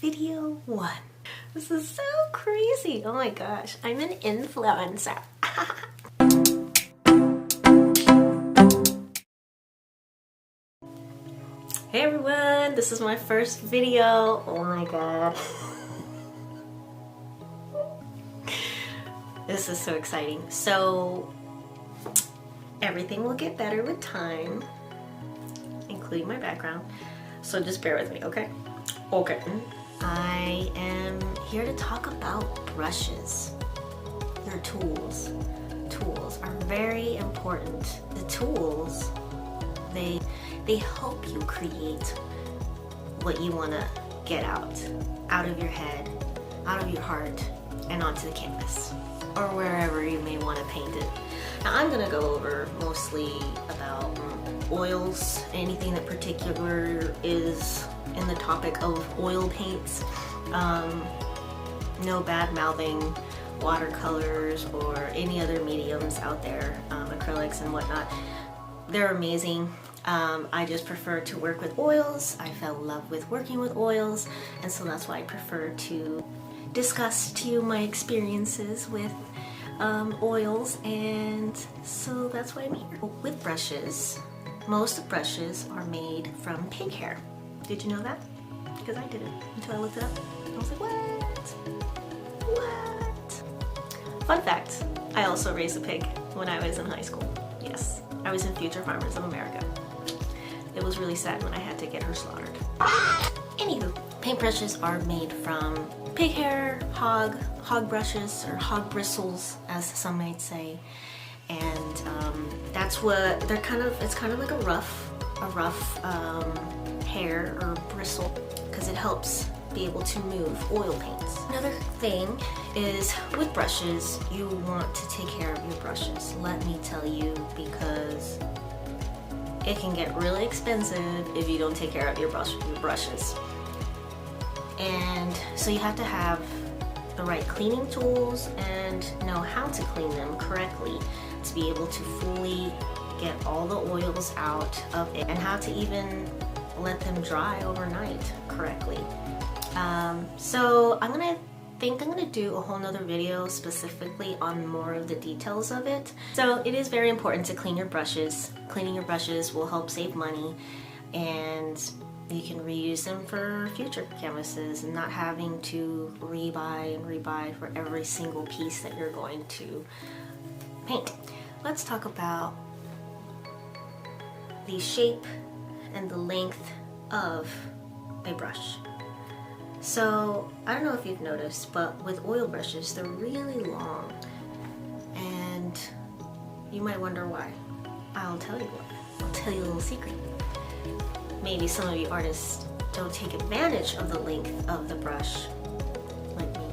Video 1. This is so crazy. Oh my gosh, I'm an influencer. Hey everyone, this is my first video. Oh my god. This is so exciting. So everything will get better with time, including my background. So just bear with me, okay? Okay. I am here to talk about brushes. Your tools. Tools are very important. The tools, they help you create what you want to get out of your head, out of your heart, and onto the canvas, or wherever you may want to paint it. Now I'm going to go over mostly about oils, anything that particular is in the topic of oil paints. No bad mouthing watercolors or any other mediums out there, acrylics and whatnot. They're amazing. I just prefer to work with oils. I fell in love with working with oils, and so that's why I prefer to discuss to you my experiences with oils, and so that's why I'm here. With brushes, most brushes are made from pig hair. Did you know that? Because I didn't until I looked it up. I was like, what? What? Fun fact, I also raised a pig when I was in high school. Yes, I was in Future Farmers of America. It was really sad when I had to get her slaughtered. Anywho, paintbrushes are made from pig hair, hog brushes, or hog bristles, as some might say. And that's what they're kind of. It's kind of like a rough hair or bristle, because it helps be able to move oil paints. Another thing is with brushes, you want to take care of your brushes. Let me tell you, because it can get really expensive if you don't take care of your brushes. And so you have to have the right cleaning tools and know how to clean them correctly to be able to fully get all the oils out of it, and how to even let them dry overnight correctly. So I'm gonna do a whole nother video specifically on more of the details of it. So it is very important to clean your brushes. Cleaning your brushes will help save money, and you can reuse them for future canvases and not having to rebuy for every single piece that you're going to paint. Let's talk about the shape and the length of a brush. So I don't know if you've noticed, but with oil brushes, they're really long, and you might wonder why. I'll tell you why. I'll tell you a little secret. Maybe some of you artists don't take advantage of the length of the brush like me,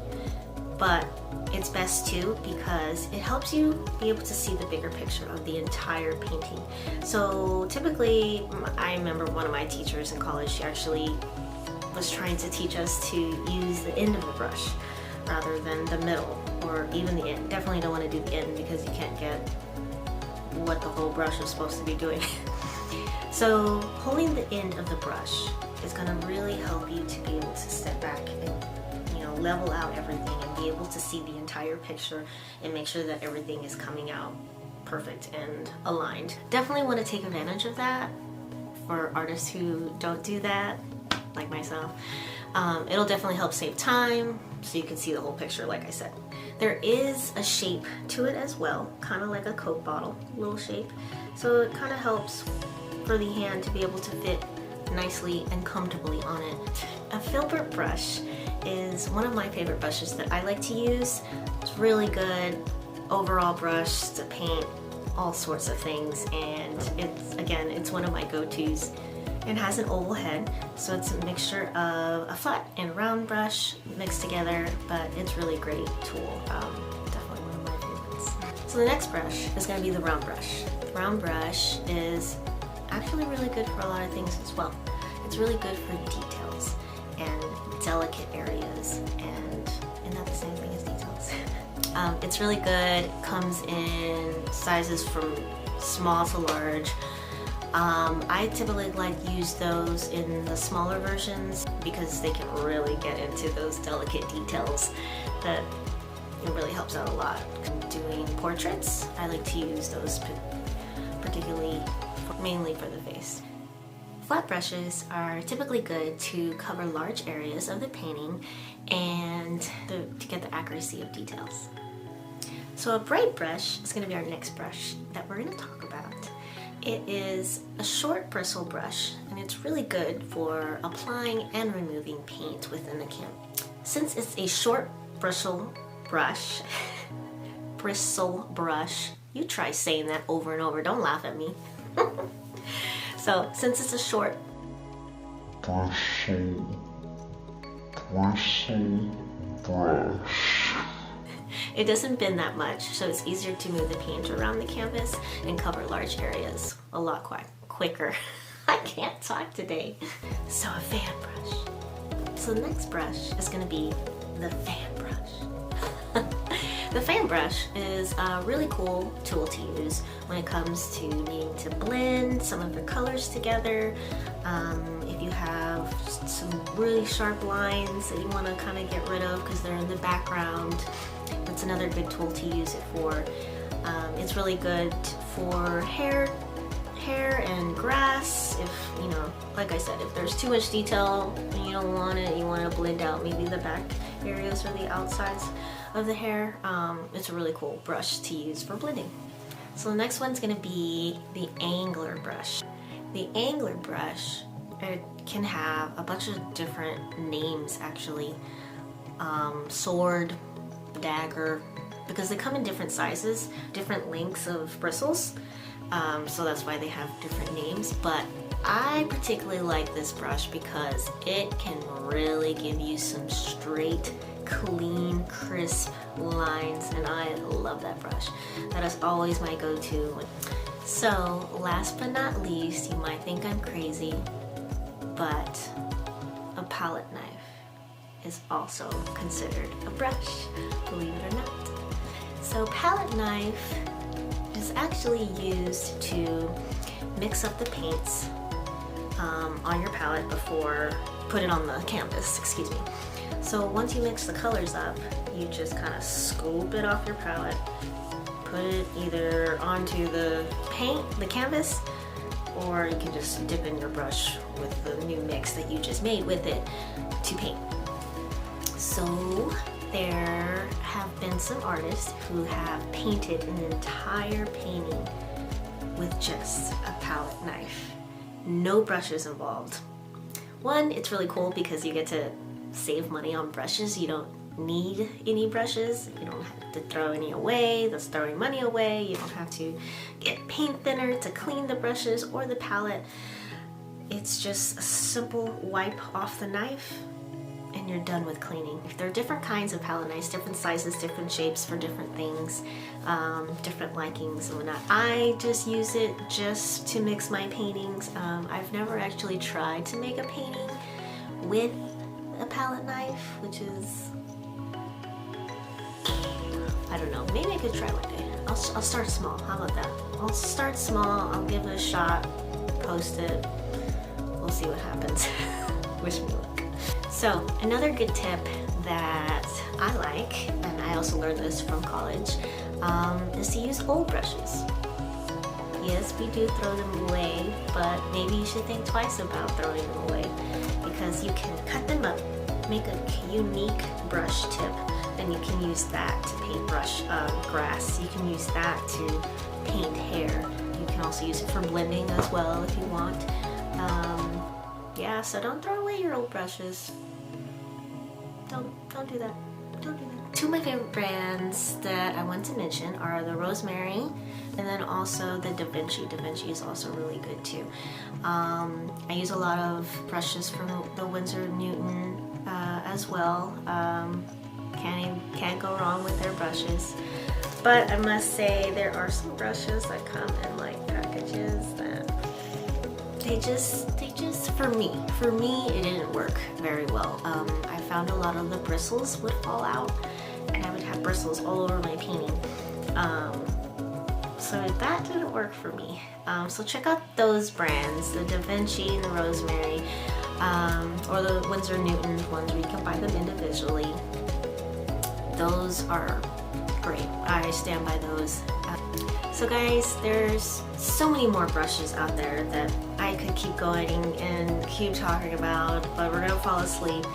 but it's best to, because it helps you be able to see the bigger picture of the entire painting. So typically, I remember one of my teachers in college, she actually was trying to teach us to use the end of the brush rather than the middle, or even the end. Definitely don't want to do the end, because you can't get what the whole brush is supposed to be doing. So holding the end of the brush is going to really help you to be able to step back and, level out everything and be able to see the entire picture and make sure that everything is coming out perfect and aligned. Definitely want to take advantage of that for artists who don't do that, like myself. It'll definitely help save time, so you can see the whole picture, like I said. There is a shape to it as well, kind of like a Coke bottle, little shape. So it kind of helps for the hand to be able to fit nicely and comfortably on it. A filbert brush is one of my favorite brushes that I like to use. It's really good overall brush to paint all sorts of things, and it's one of my go-tos. It has an oval head, so it's a mixture of a flat and round brush mixed together, but it's really great tool. Definitely one of my favorites. So the next brush is going to be the round brush. The round brush is actually really good for a lot of things as well. It's really good for details and delicate areas, and isn't that the same thing as details? It's really good, comes in sizes from small to large. I typically like use those in the smaller versions because they can really get into those delicate details that it really helps out a lot. Doing portraits, I like to use those particularly mainly for the face. Flat brushes are typically good to cover large areas of the painting and to get the accuracy of details. So a bright brush is going to be our next brush that we're going to talk about. It is a short bristle brush, and it's really good for applying and removing paint within the canvas. Since it's a short bristle brush, you try saying that over and over, don't laugh at me. So since it's a short bristle brush, it doesn't bend that much, so it's easier to move the paint around the canvas and cover large areas a lot quicker. I can't talk today. So a fan brush. So the next brush is going to be the fan brush. The fan brush is a really cool tool to use when it comes to needing to blend some of your colors together. If you have some really sharp lines that you want to kind of get rid of because they're in the background, that's another good tool to use it for. It's really good for hair and grass. If, you know, like I said, if there's too much detail and you don't want it, you want to blend out maybe the back areas or the outsides of the hair, it's a really cool brush to use for blending. So the next one's going to be the angler brush. The angler brush, it can have a bunch of different names actually. Sword, dagger, because they come in different sizes, different lengths of bristles, so that's why they have different names. But I particularly like this brush because it can really give you some straight, clean, crisp lines, and I love that brush. That is always my go-to. So last but not least, you might think I'm crazy, but a palette knife is also considered a brush, believe it or not. So palette knife is actually used to mix up the paints on your palette before put it on the canvas, excuse me. So once you mix the colors up, you just kind of scoop it off your palette, put it either onto the canvas, or you can just dip in your brush with the new mix that you just made with it to paint. So there have been some artists who have painted an entire painting with just a palette knife. No brushes involved. One, it's really cool because you get to save money on brushes. You don't need any brushes. You don't have to throw any away. That's throwing money away. You don't have to get paint thinner to clean the brushes or the palette. It's just a simple wipe off the knife and you're done with cleaning. There are different kinds of palette knives, different sizes, different shapes for different things, different likings and whatnot. I just use it just to mix my paintings. I've never actually tried to make a painting with a palette knife, which is, I don't know, maybe I could try one day. I'll start small, how about that? I'll start small, I'll give it a shot, post it, we'll see what happens. Wish me luck. So another good tip that I like, and I also learned this from college, is to use old brushes. Yes, we do throw them away, but maybe you should think twice about throwing them away, because you can cut them up, make a unique brush tip, then you can use that to paint grass. You can use that to paint hair. You can also use it for blending as well if you want. Yeah, so don't throw away your old brushes. Don't do that. Don't do that. Two of my favorite brands that I want to mention are the Rosemary and then also the Da Vinci. Da Vinci is also really good too. I use a lot of brushes from the Winsorandnewton as well. Can't go wrong with their brushes. But I must say there are some brushes that come in like packages that they just for me it didn't work very well. I found a lot of the bristles would fall out and I would have bristles all over my painting. So that didn't work for me. So check out those brands, the Da Vinci and the Rosemary, or the Winsorandnewton ones where you can buy them individually. Those are great. I stand by those. So guys, there's so many more brushes out there that I could keep going and keep talking about, but we're gonna fall asleep.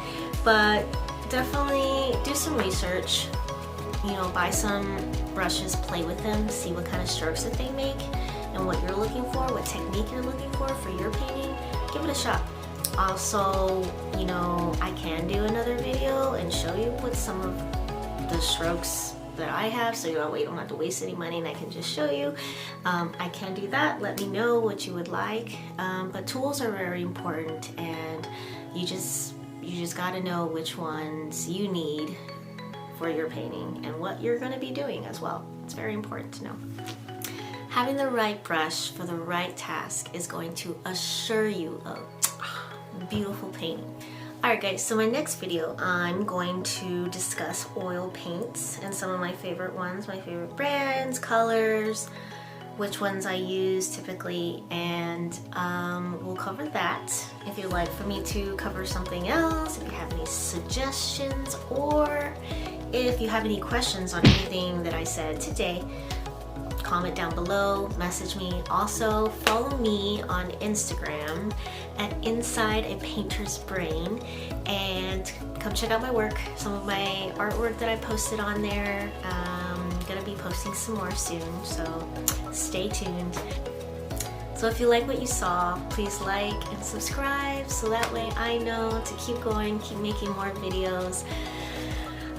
But definitely do some research. You know, buy some brushes, play with them, see what kind of strokes that they make and what you're looking for, what technique you're looking for your painting. Give it a shot. Also, you know, I can do another video and show you with some of the strokes that I have, so you don't have to waste any money and I can just show you. I can do that. Let me know what you would like. But tools are very important, and you just gotta know which ones you need for your painting and what you're going to be doing as well. It's very important to know. Having the right brush for the right task is going to assure you of beautiful painting. Alright guys, so my next video I'm going to discuss oil paints and some of my favorite ones, my favorite brands, colors, which ones I use typically, and we'll cover that. If you'd like for me to cover something else, if you have any suggestions, or if you have any questions on anything that I said today, comment down below, message me. Also, follow me on Instagram at Inside a Painter's Brain, and come check out my work, some of my artwork that I posted on there. I'm gonna be posting some more soon, so stay tuned. So if you like what you saw, please like and subscribe so that way I know to keep going, keep making more videos.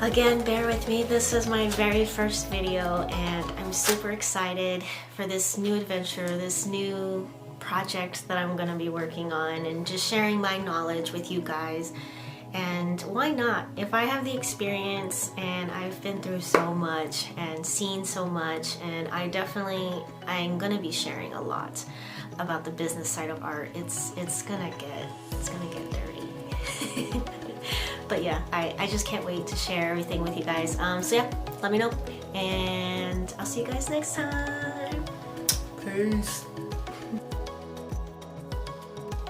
Again, bear with me, this is my very first video and I'm super excited for this new adventure, this new project that I'm gonna be working on, and just sharing my knowledge with you guys. And why not? If I have the experience and I've been through so much and seen so much, and I'm gonna be sharing a lot about the business side of art. It's gonna get dirty. But yeah, I just can't wait to share everything with you guys. So yeah, let me know, and I'll see you guys next time. Peace.